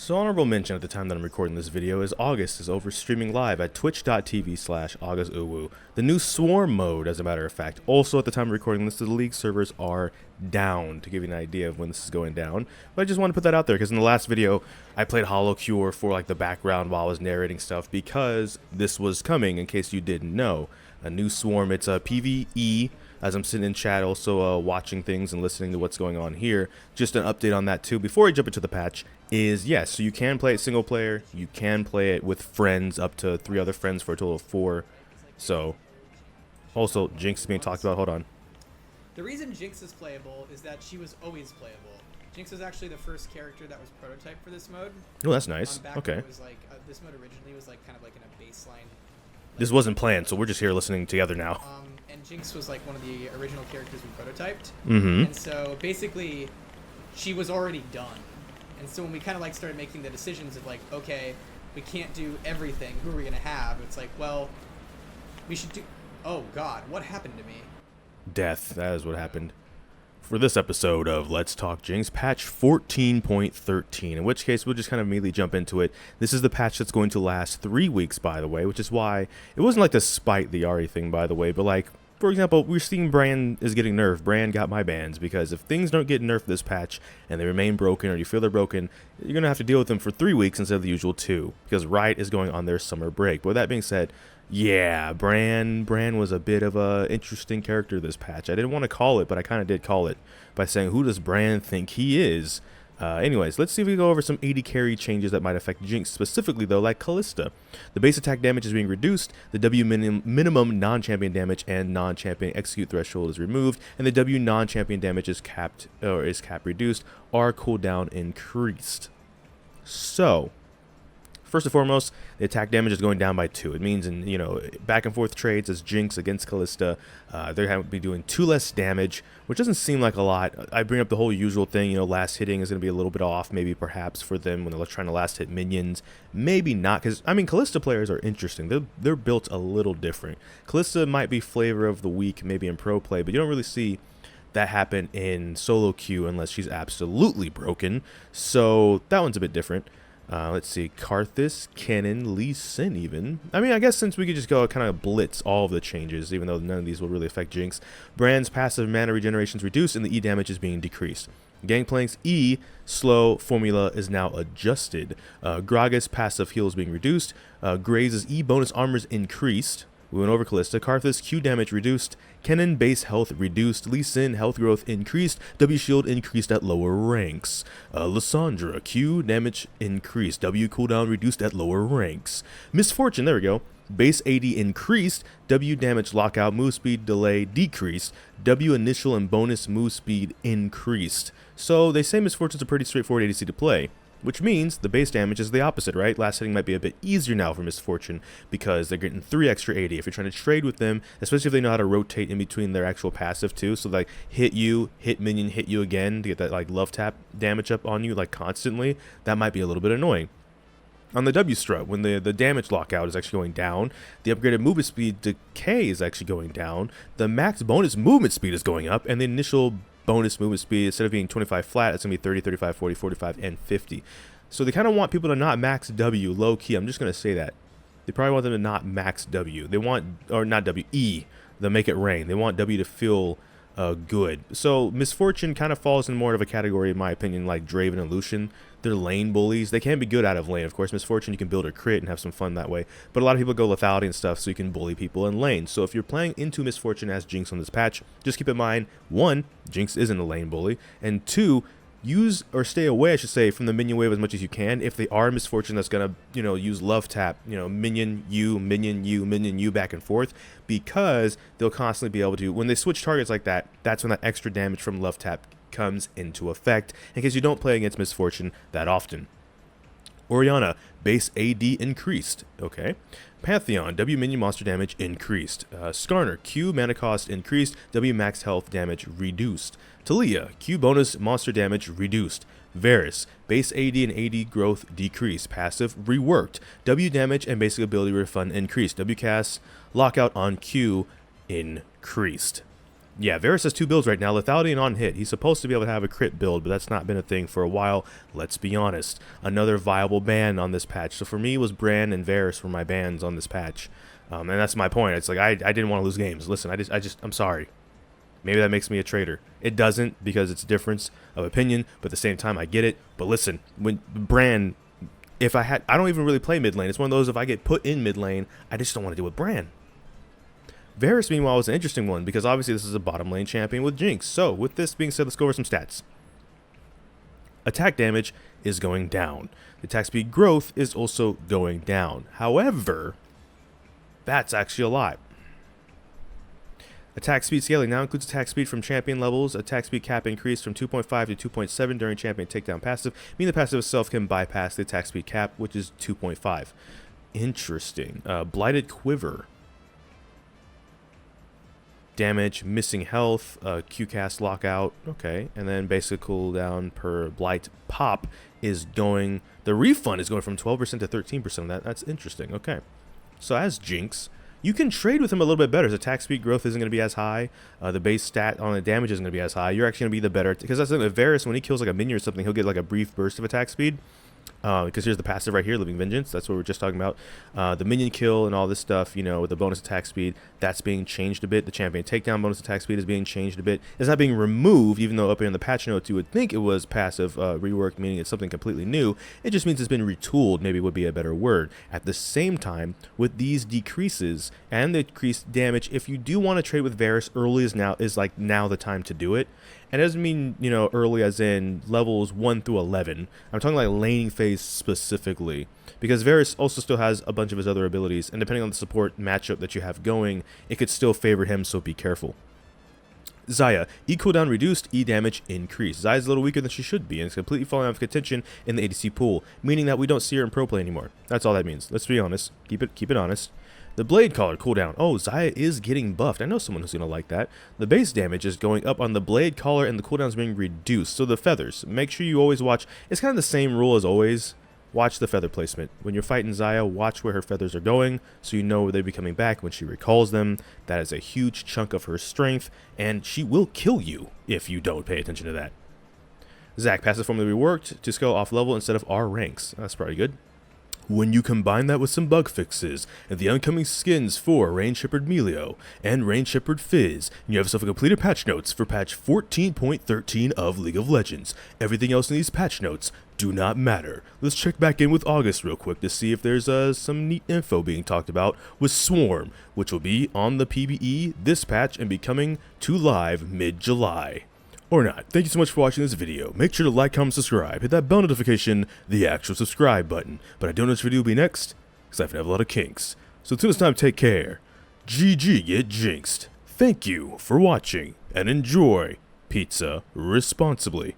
So honorable mention at the time that I'm recording this video is August is over streaming live at twitch.tv/AugustUwu. The new Swarm mode, as a matter of fact. Also at the time of recording this, the league servers are down, to give you an idea of when this is going down. But I just want to put that out there, because in the last video, I played Hollow Cure for like the background while I was narrating stuff, because this was coming, in case you didn't know. A new Swarm, it's a PvE, as I'm sitting in chat also watching things and listening to what's going on here. Just an update on that too before I jump into the patch is, yes, so you can play it single player, you can play it with friends, up to 3 other friends for a total of 4. So also Jinx is being talked about. Hold on. The reason Jinx is playable is that she was always playable. Jinx was actually the first character that was prototyped for this mode. Oh, that's nice. Okay. It was like, this mode originally was like kind of like in a baseline. This wasn't planned, so we're just here listening together now. And Jinx was like one of the original characters we prototyped. Mm-hmm. And so basically, she was already done. And so when we kind of like started making the decisions of like, okay, we can't do everything. Who are we gonna have? It's like, well, we should do. Oh God, what happened to me? Death. That is what happened. For this episode of Let's Talk Jinx, patch 14.13, in which case we'll just kind of immediately jump into it. This is the patch that's going to last 3 weeks, by the way, which is why it wasn't like to spite the Ari thing, by the way, but like, for example, we're seeing Bran is getting nerfed. Bran got my bans, because if things don't get nerfed this patch and they remain broken, or you feel they're broken, you're going to have to deal with them for 3 weeks instead of the usual 2, because Riot is going on their summer break. But with that being said, yeah, Bran was a bit of a interesting character this patch. I didn't want to call it, but I kind of did call it by saying, who does Bran think he is? Anyways, let's see if we can go over some AD carry changes that might affect Jinx, specifically though, like Kalista. The base attack damage is being reduced, the W minimum non-champion damage and non-champion execute threshold is removed, and the W non-champion damage is capped, or is cap reduced, R cooldown increased. So, first and foremost, the attack damage is going down by 2. It means in, back and forth trades as Jinx against Kalista, they're going to be doing 2 less damage, which doesn't seem like a lot. I bring up the whole usual thing, last hitting is going to be a little bit off, maybe perhaps for them when they're trying to last hit minions. Maybe not, because, I mean, Kalista players are interesting. They're built a little different. Kalista might be flavor of the week, maybe in pro play, but you don't really see that happen in solo queue unless she's absolutely broken. So that one's a bit different. Let's see, Karthus, Kennen, Lee Sin even. I mean, I guess since we could just go kind of blitz all of the changes, even though none of these will really affect Jinx. Bran's passive mana regeneration is reduced and the E damage is being decreased. Gangplank's E slow formula is now adjusted. Gragas' passive heal is being reduced. Graze's E bonus armor is increased. We went over Kalista. Karthus Q damage reduced. Kennen base health reduced. Lee Sin health growth increased. W shield increased at lower ranks. Lissandra Q damage increased. W cooldown reduced at lower ranks. Misfortune, there we go. Base AD increased. W damage lockout move speed delay decreased. W initial and bonus move speed increased. So they say Misfortune's a pretty straightforward ADC to play, which means the base damage is the opposite, right? Last hitting might be a bit easier now for Misfortune because they're getting 3 extra 80. If you're trying to trade with them, especially if they know how to rotate in between their actual passive too, so like hit you, hit minion, hit you again to get that like love tap damage up on you like constantly, that might be a little bit annoying. On the W strut, when the damage lockout is actually going down, the upgraded movement speed decay is actually going down, the max bonus movement speed is going up, and the initial bonus movement speed, instead of being 25 flat, it's going to be 30, 35, 40, 45, and 50. So they kind of want people to not max W low key. I'm just going to say that. They probably want them to not max W. They want, or not W, E, the make it rain. They want W to feel good. So Misfortune kind of falls in more of a category, in my opinion, like Draven and Lucian. They're lane bullies. They can be good out of lane. Of course, Misfortune, you can build a crit and have some fun that way. But a lot of people go lethality and stuff, so you can bully people in lane. So if you're playing into Misfortune as Jinx on this patch, just keep in mind, 1, Jinx isn't a lane bully, and 2, use or stay away, I should say, from the minion wave as much as you can. If they are Misfortune that's gonna, use love tap, minion you, minion you, minion you back and forth, because they'll constantly be able to, when they switch targets like that, that's when that extra damage from love tap comes into effect, in case you don't play against Misfortune that often. Orianna, base AD increased. Okay. Pantheon, W minion monster damage increased. Skarner, Q mana cost increased. W max health damage reduced. Talia, Q bonus monster damage reduced. Varus, base AD and AD growth decreased. Passive reworked. W damage and basic ability refund increased. W cast lockout on Q increased. Yeah, Varus has 2 builds right now, lethality and on hit. He's supposed to be able to have a crit build, but that's not been a thing for a while. Let's be honest. Another viable ban on this patch. So for me, it was Bran and Varus were my bans on this patch. And that's my point. It's like, I didn't want to lose games. Listen, I'm sorry. Maybe that makes me a traitor. It doesn't, because it's a difference of opinion, but at the same time, I get it. But listen, when Bran, I don't even really play mid lane. It's one of those, if I get put in mid lane, I just don't want to deal with Bran. Varus, meanwhile, is an interesting one, because obviously this is a bottom lane champion with Jinx. So, with this being said, let's go over some stats. Attack damage is going down. Attack speed growth is also going down. However, that's actually a lot. Attack speed scaling now includes attack speed from champion levels. Attack speed cap increased from 2.5 to 2.7 during champion takedown passive, meaning the passive itself can bypass the attack speed cap, which is 2.5. Interesting. Blighted Quiver. Damage, missing health, Q-cast lockout, okay, and then basic cooldown per blight pop is going, the refund is going from 12% to 13% on that. That's interesting, okay. So as Jinx, you can trade with him a little bit better. His attack speed growth isn't going to be as high. The base stat on the damage isn't going to be as high. You're actually going to be the better, because that's like Varus, when he kills like a minion or something, he'll get like a brief burst of attack speed. Because here's the passive right here, Living Vengeance. That's what we were just talking about. The minion kill and all this stuff, you know, with the bonus attack speed, that's being changed a bit. The champion takedown bonus attack speed is being changed a bit. It's not being removed, even though up here in the patch notes you would think it was passive reworked, meaning it's something completely new. It just means it's been retooled, maybe would be a better word. At the same time, with these decreases and the decreased damage, if you do want to trade with Varus, early is now the time to do it. And it doesn't mean, you know, early as in levels 1 through 11. I'm talking like laning phase specifically, because Varus also still has a bunch of his other abilities, and depending on the support matchup that you have going, it could still favor him, so be careful. Xayah, E cooldown reduced, E damage increased. Xayah's a little weaker than she should be, and it's completely falling out of contention in the ADC pool, meaning that we don't see her in pro play anymore. That's all that means. Let's be honest. Keep it honest. The Blade Collar cooldown. Oh, Xayah is getting buffed. I know someone who's going to like that. The base damage is going up on the Blade Collar, and the cooldown is being reduced. So the feathers. Make sure you always watch. It's kind of the same rule as always. Watch the feather placement. When you're fighting Xayah, watch where her feathers are going, so you know where they'll be coming back when she recalls them. That is a huge chunk of her strength, and she will kill you if you don't pay attention to that. Zac, passive formula reworked to scale off level instead of R ranks. That's pretty good. When you combine that with some bug fixes and the upcoming skins for Rain Shepherd Melio and Rain Shepherd Fizz, you have yourself a completed patch notes for patch 14.13 of League of Legends. Everything else in these patch notes do not matter. Let's check back in with August real quick to see if there's some neat info being talked about with Swarm, which will be on the PBE this patch and be coming to live mid-July. Or not. Thank you so much for watching this video. Make sure to like, comment, subscribe, hit that bell notification, the actual subscribe button. But I don't know which video will be next, because I have a lot of kinks. So until this time, take care. ggGetJinxed. Thank you for watching, and enjoy pizza responsibly.